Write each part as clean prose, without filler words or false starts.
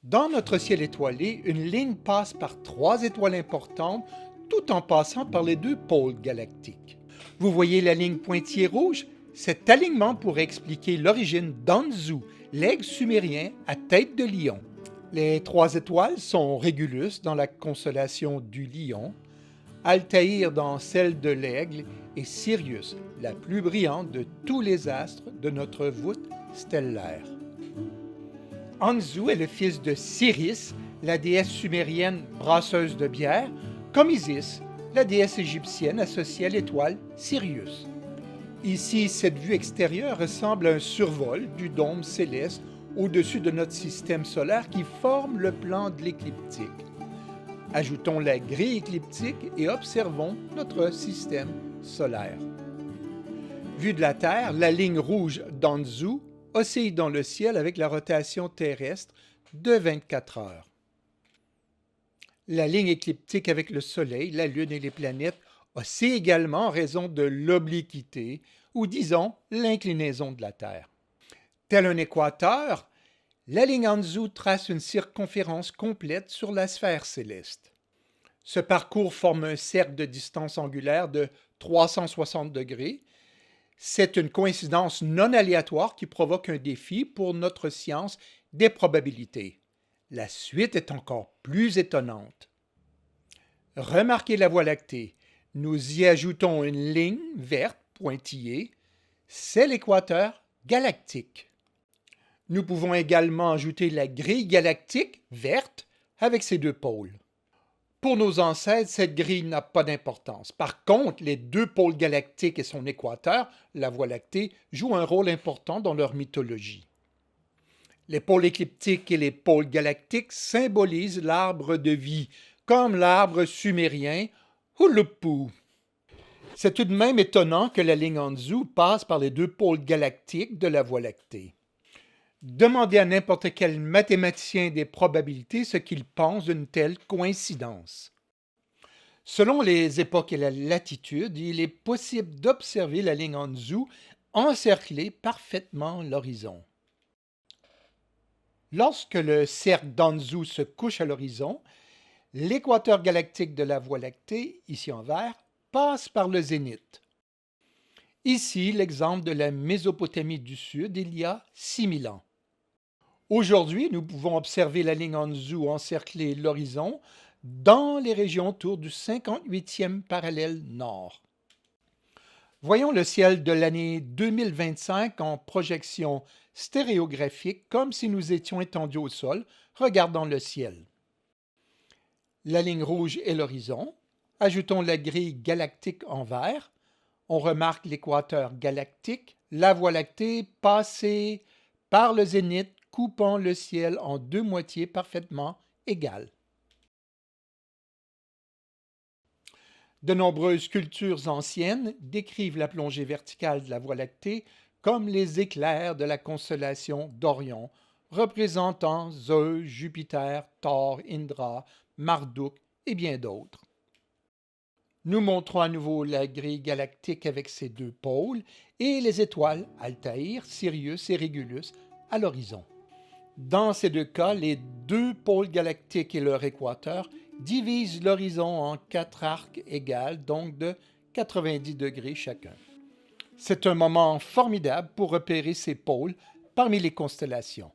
Dans notre ciel étoilé, une ligne passe par trois étoiles importantes tout en passant par les deux pôles galactiques. Vous voyez la ligne pointillée rouge? Cet alignement pourrait expliquer l'origine d'Anzu, l'aigle sumérien à tête de lion. Les trois étoiles sont Régulus dans la constellation du lion, Altaïr dans celle de l'aigle et Sirius, la plus brillante de tous les astres de notre voûte stellaire. Anzu est le fils de Siris, la déesse sumérienne brasseuse de bière, comme Isis, la déesse égyptienne associée à l'étoile Sirius. Ici, cette vue extérieure ressemble à un survol du dôme céleste au-dessus de notre système solaire qui forme le plan de l'écliptique. Ajoutons la grille écliptique et observons notre système solaire. Vue de la Terre, la ligne rouge d'Anzu oscille dans le ciel avec la rotation terrestre de 24 heures. La ligne écliptique avec le Soleil, la Lune et les planètes oscille également en raison de l'obliquité, ou disons l'inclinaison de la Terre. Tel un équateur, la ligne Anzu trace une circonférence complète sur la sphère céleste. Ce parcours forme un cercle de distance angulaire de 360 degrés. C'est une coïncidence non aléatoire qui provoque un défi pour notre science des probabilités. La suite est encore plus étonnante. Remarquez la Voie lactée. Nous y ajoutons une ligne verte pointillée. C'est l'équateur galactique. Nous pouvons également ajouter la grille galactique verte avec ses deux pôles. Pour nos ancêtres, cette grille n'a pas d'importance. Par contre, les deux pôles galactiques et son équateur, la Voie lactée, jouent un rôle important dans leur mythologie. Les pôles écliptiques et les pôles galactiques symbolisent l'arbre de vie, comme l'arbre sumérien Huluppu. C'est tout de même étonnant que la ligne Anzu passe par les deux pôles galactiques de la Voie lactée. Demandez à n'importe quel mathématicien des probabilités ce qu'il pense d'une telle coïncidence. Selon les époques et la latitude, il est possible d'observer la ligne Anzu encercler parfaitement l'horizon. Lorsque le cercle d'Anzu se couche à l'horizon, l'équateur galactique de la Voie lactée, ici en vert, passe par le zénith. Ici, l'exemple de la Mésopotamie du Sud il y a 6000 ans. Aujourd'hui, nous pouvons observer la ligne Anzu encercler l'horizon dans les régions autour du 58e parallèle nord. Voyons le ciel de l'année 2025 en projection stéréographique comme si nous étions étendus au sol, regardant le ciel. La ligne rouge est l'horizon. Ajoutons la grille galactique en vert. On remarque l'équateur galactique, la Voie lactée passée par le zénith, coupant le ciel en deux moitiés parfaitement égales. De nombreuses cultures anciennes décrivent la plongée verticale de la Voie lactée comme les éclairs de la constellation d'Orion, représentant Zeus, Jupiter, Thor, Indra, Marduk et bien d'autres. Nous montrons à nouveau la grille galactique avec ses deux pôles et les étoiles Altaïr, Sirius et Régulus à l'horizon. Dans ces deux cas, les deux pôles galactiques et leur équateur divisent l'horizon en quatre arcs égaux, donc de 90 degrés chacun. C'est un moment formidable pour repérer ces pôles parmi les constellations.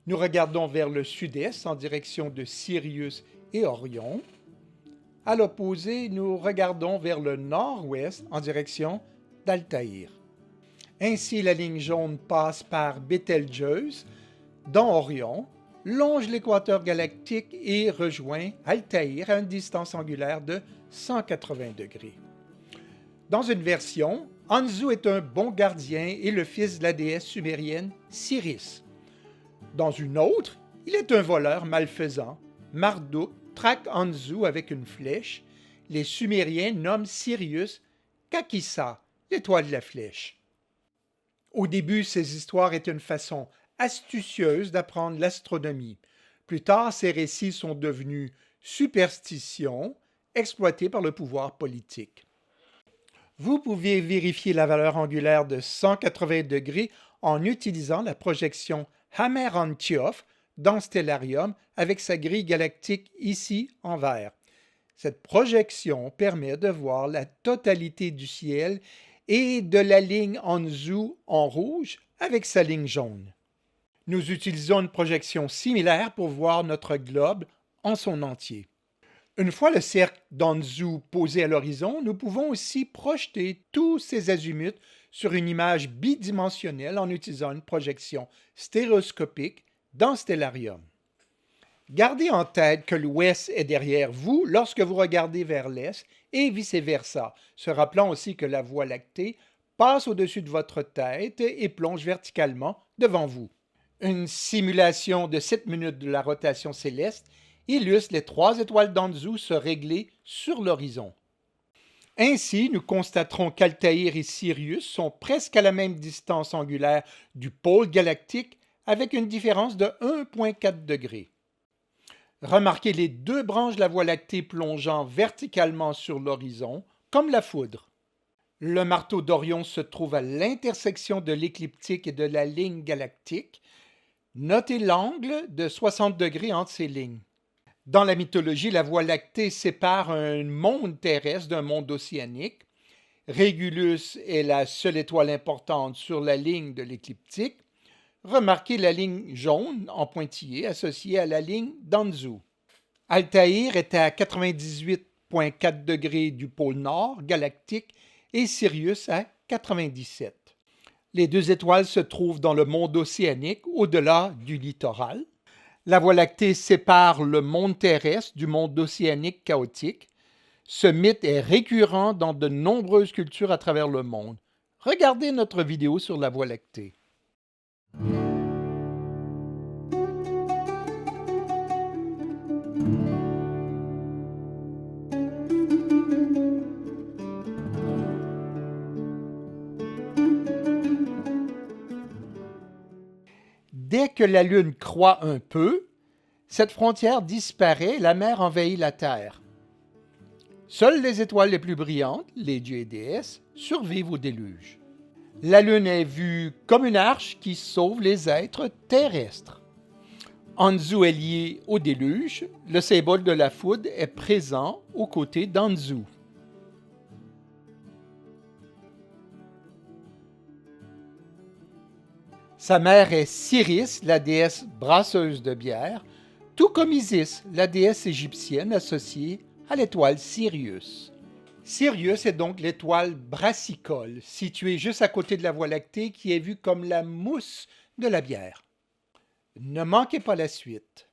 Nous regardons vers le sud-est en direction de Sirius et Orion. À l'opposé, nous regardons vers le nord-ouest en direction d'Altaïr. Ainsi, la ligne jaune passe par Bételgeuse, dans Orion, longe l'équateur galactique et rejoint Altaïr à une distance angulaire de 180 degrés. Dans une version, Anzu est un bon gardien et le fils de la déesse sumérienne Siris. Dans une autre, il est un voleur malfaisant. Marduk traque Anzu avec une flèche. Les Sumériens nomment Sirius Kakissa, l'étoile de la flèche. Au début, ces histoires étaient une façon astucieuse d'apprendre l'astronomie. Plus tard, ces récits sont devenus superstitions exploitées par le pouvoir politique. Vous pouvez vérifier la valeur angulaire de 180 degrés en utilisant la projection Hammer-Antioff dans Stellarium avec sa grille galactique ici en vert. Cette projection permet de voir la totalité du ciel et de la ligne Anzu en rouge avec sa ligne jaune. Nous utilisons une projection similaire pour voir notre globe en son entier. Une fois le cercle d'Anzu posé à l'horizon, nous pouvons aussi projeter tous ces azimuts sur une image bidimensionnelle en utilisant une projection stéréoscopique dans Stellarium. Gardez en tête que l'ouest est derrière vous lorsque vous regardez vers l'est et vice-versa, se rappelant aussi que la Voie lactée passe au-dessus de votre tête et plonge verticalement devant vous. Une simulation de 7 minutes de la rotation céleste illustre les 3 étoiles d'Anzu se régler sur l'horizon. Ainsi, nous constaterons qu'Altaïr et Sirius sont presque à la même distance angulaire du pôle galactique avec une différence de 1,4 degrés. Remarquez les 2 branches de la Voie lactée plongeant verticalement sur l'horizon, comme la foudre. Le marteau d'Orion se trouve à l'intersection de l'écliptique et de la ligne galactique. Notez l'angle de 60 degrés entre ces lignes. Dans la mythologie, la Voie lactée sépare un monde terrestre d'un monde océanique. Régulus est la seule étoile importante sur la ligne de l'écliptique. Remarquez la ligne jaune en pointillé associée à la ligne d'Anzu. Altaïr est à 98,4 degrés du pôle nord galactique et Sirius à 97. Les 2 étoiles se trouvent dans le monde océanique au-delà du littoral. La Voie lactée sépare le monde terrestre du monde océanique chaotique. Ce mythe est récurrent dans de nombreuses cultures à travers le monde. Regardez notre vidéo sur la Voie lactée. Dès que la Lune croît un peu, cette frontière disparaît et la mer envahit la Terre. Seules les étoiles les plus brillantes, les dieux et déesses, survivent au déluge. La Lune est vue comme une arche qui sauve les êtres terrestres. Anzu est lié au déluge, le symbole de la foudre est présent aux côtés d'Anzu. Sa mère est Siris, la déesse brasseuse de bière, tout comme Isis, la déesse égyptienne associée à l'étoile Sirius. Sirius est donc l'étoile brassicole, située juste à côté de la Voie lactée qui est vue comme la mousse de la bière. Ne manquez pas la suite.